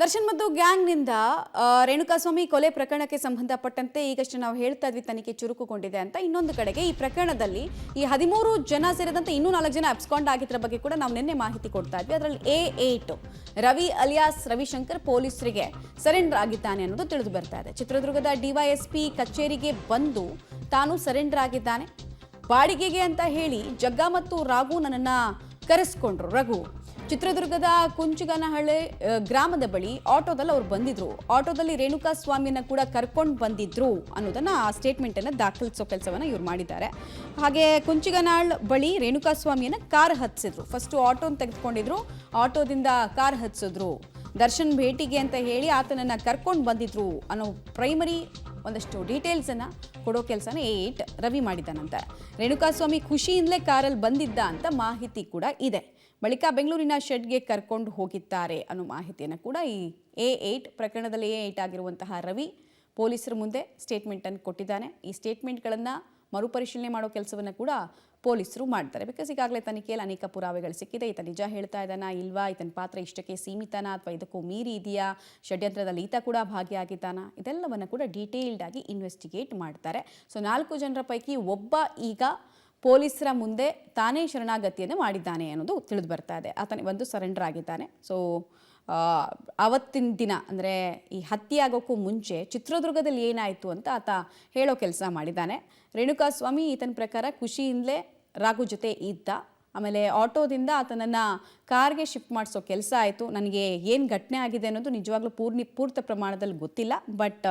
ದರ್ಶನ್ ಮತ್ತು ಗ್ಯಾಂಗ್ನಿಂದ ರೇಣುಕಾಸ್ವಾಮಿ ಕೊಲೆ ಪ್ರಕರಣಕ್ಕೆ ಸಂಬಂಧಪಟ್ಟಂತೆ ಈಗಷ್ಟೇ ನಾವು ಹೇಳ್ತಾ ಇದ್ವಿ ತನಿಖೆ ಚುರುಕುಗೊಂಡಿದೆ ಅಂತ. ಇನ್ನೊಂದು ಕಡೆಗೆ ಈ ಪ್ರಕರಣದಲ್ಲಿ ಈ 13 ಜನ ಸೇರಿದಂತೆ ಇನ್ನೂ 4 ಜನ ಅಬ್ಸ್ಕಾಂಡ್ ಆಗಿದ್ರ ಬಗ್ಗೆ ಕೂಡ ನಾವು ನಿನ್ನೆ ಮಾಹಿತಿ ಕೊಡ್ತಾ ಇದ್ವಿ. ಅದರಲ್ಲಿ A8 ರವಿ ಅಲಿಯಾಸ್ ರವಿಶಂಕರ್ ಪೊಲೀಸರಿಗೆ ಸರೆಂಡರ್ ಆಗಿದ್ದಾನೆ ಅನ್ನೋದು ತಿಳಿದು ಬರ್ತಾ ಇದೆ. ಚಿತ್ರದುರ್ಗದ ಡಿವೈಎಸ್ಪಿ ಕಚೇರಿಗೆ ಬಂದು ತಾನು ಸರೆಂಡರ್ ಆಗಿದ್ದಾನೆ, ಬಾಡಿಗೆಗೆ ಅಂತ ಹೇಳಿ ಜಗ್ಗ ಮತ್ತು ರಾಘು ನನ್ನನ್ನ ಕರೆಸ್ಕೊಂಡ್ರು. ರಘು ಚಿತ್ರದುರ್ಗದ ಕುಂಚಗನಹಳ್ಳಿ ಗ್ರಾಮದ ಬಳಿ ಆಟೋದಲ್ಲಿ ಅವ್ರು ಬಂದಿದ್ರು. ಆಟೋದಲ್ಲಿ ರೇಣುಕಾಸ್ವಾಮಿಯನ್ನ ಕೂಡ ಕರ್ಕೊಂಡು ಬಂದಿದ್ರು ಅನ್ನೋದನ್ನ ಆ ಸ್ಟೇಟ್ಮೆಂಟ್ ಅನ್ನ ದಾಖಲಿಸೋ ಕೆಲಸವನ್ನ ಇವ್ರು ಮಾಡಿದ್ದಾರೆ. ಹಾಗೆ ಕುಂಚಗನಹಳ್ಳಿ ಬಳಿ ರೇಣುಕಾಸ್ವಾಮಿಯನ್ನ ಕಾರ್ ಹತ್ತಿಸಿದ್ರು. ಫಸ್ಟ್ ಆಟೋನ ತೆಗೆದುಕೊಂಡಿದ್ರು, ಆಟೋದಿಂದ ಕಾರ್ ಹತ್ತಿಸಿದ್ರು. ದರ್ಶನ್ ಭೇಟಿಗೆ ಅಂತ ಹೇಳಿ ಆತನನ್ನ ಕರ್ಕೊಂಡು ಬಂದಿದ್ರು ಅನ್ನೋ ಪ್ರೈಮರಿ ಒಂದಷ್ಟು ಡೀಟೇಲ್ಸ್ ಅನ್ನ ಕೊಡೋ ಕೆಲಸನ A8 ರವಿ ಮಾಡಿದ್ದಾನಂತೆ. ರೇಣುಕಾಸ್ವಾಮಿ ಖುಷಿಯಿಂದಲೇ ಕಾರಲ್ಲಿ ಬಂದಿದ್ದ ಅಂತ ಮಾಹಿತಿ ಕೂಡ ಇದೆ. ಬಳಿಕ ಬೆಂಗಳೂರಿನ ಶೆಡ್ಗೆ ಕರ್ಕೊಂಡು ಹೋಗಿದ್ದಾರೆ ಅನ್ನೋ ಮಾಹಿತಿಯನ್ನು ಕೂಡ ಈ A8 ಪ್ರಕರಣದಲ್ಲಿ A8 ಆಗಿರುವಂತಹ ರವಿ ಪೊಲೀಸರ ಮುಂದೆ ಸ್ಟೇಟ್ಮೆಂಟನ್ನು ಕೊಟ್ಟಿದ್ದಾನೆ. ಈ ಸ್ಟೇಟ್ಮೆಂಟ್ಗಳನ್ನು ಮರುಪರಿಶೀಲನೆ ಮಾಡೋ ಕೆಲಸವನ್ನು ಕೂಡ ಪೊಲೀಸರು ಮಾಡ್ತಾರೆ. ಬಿಕಾಸ್ ಈಗಾಗಲೇ ತನಿಖೆಯಲ್ಲಿ ಅನೇಕ ಪುರಾವೆಗಳು ಸಿಕ್ಕಿದೆ. ಈತ ನಿಜ ಹೇಳ್ತಾ ಇದ್ದಾನಾ ಇಲ್ವಾ, ಈತನ ಪಾತ್ರ ಇಷ್ಟಕ್ಕೆ ಸೀಮಿತನಾ ಅಥವಾ ಇದಕ್ಕೂ ಮೀರಿ ಇದೆಯಾ, ಷಡ್ಯಂತ್ರದಲ್ಲಿ ಈತ ಕೂಡ ಭಾಗಿಯಾಗಿದ್ದಾನಾ, ಇದೆಲ್ಲವನ್ನು ಕೂಡ ಡೀಟೇಲ್ಡ್ ಆಗಿ ಇನ್ವೆಸ್ಟಿಗೇಟ್ ಮಾಡ್ತಾರೆ. ಸೊ 4 ಜನರ ಪೈಕಿ ಒಬ್ಬ ಈಗ ಪೊಲೀಸರ ಮುಂದೆ ತಾನೇ ಶರಣಾಗತಿಯನ್ನು ಮಾಡಿದ್ದಾನೆ ಅನ್ನೋದು ತಿಳಿದು ಬರ್ತಾ ಇದೆ. ಆತನೇ ಒಂದು ಸರೆಂಡರ್ ಆಗಿದ್ದಾನೆ. ಸೊ ಆವತ್ತಿನ ದಿನ ಅಂದರೆ ಈ ಹತ್ಯೆ ಆಗೋಕ್ಕೂ ಮುಂಚೆ ಚಿತ್ರದುರ್ಗದಲ್ಲಿ ಏನಾಯಿತು ಅಂತ ಆತ ಹೇಳೋ ಕೆಲಸ ಮಾಡಿದ್ದಾನೆ. ರೇಣುಕಾಸ್ವಾಮಿ ಈತನ ಪ್ರಕಾರ ಖುಷಿಯಿಂದಲೇ ರಾಘು ಜೊತೆ ಇದ್ದ. ಆಮೇಲೆ ಆಟೋದಿಂದ ಆತನನ್ನು ಕಾರ್ಗೆ ಶಿಫ್ಟ್ ಮಾಡಿಸೋ ಕೆಲಸ ಆಯಿತು. ನನಗೆ ಏನು ಘಟನೆ ಆಗಿದೆ ಅನ್ನೋದು ನಿಜವಾಗ್ಲೂ ಪೂರ್ತ ಪ್ರಮಾಣದಲ್ಲಿ ಗೊತ್ತಿಲ್ಲ. ಬಟ್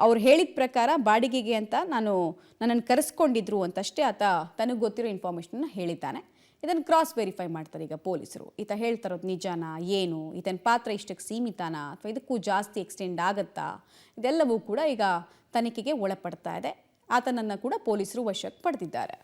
ಅವ್ರು ಹೇಳಿದ ಪ್ರಕಾರ ಬಾಡಿಗೆಗೆ ಅಂತ ನನ್ನನ್ನು ಕರೆಸ್ಕೊಂಡಿದ್ರು ಅಂತಷ್ಟೇ ಆತ ತನಗೆ ಗೊತ್ತಿರೋ ಇನ್ಫಾರ್ಮೇಷನ್ನ ಹೇಳಿದ್ದಾನೆ. ಇದನ್ನು ಕ್ರಾಸ್ ವೆರಿಫೈ ಮಾಡ್ತಾರೆ ಈಗ ಪೊಲೀಸರು. ಈತ ಹೇಳ್ತಾ ಇರೋದು ನಿಜಾನಾ, ಏನು ಈತನ ಪಾತ್ರ ಇಷ್ಟಕ್ಕೆ ಸೀಮಿತಾನಾ ಅಥವಾ ಇದಕ್ಕೂ ಜಾಸ್ತಿ ಎಕ್ಸ್ಟೆಂಡ್ ಆಗುತ್ತಾ, ಇದೆಲ್ಲವೂ ಕೂಡ ಈಗ ತನಿಖೆಗೆ ಒಳಪಡ್ತಾ ಇದೆ. ಆತನನ್ನು ಕೂಡ ಪೊಲೀಸರು ವಶಕ್ಕೆ ಪಡೆದಿದ್ದಾರೆ.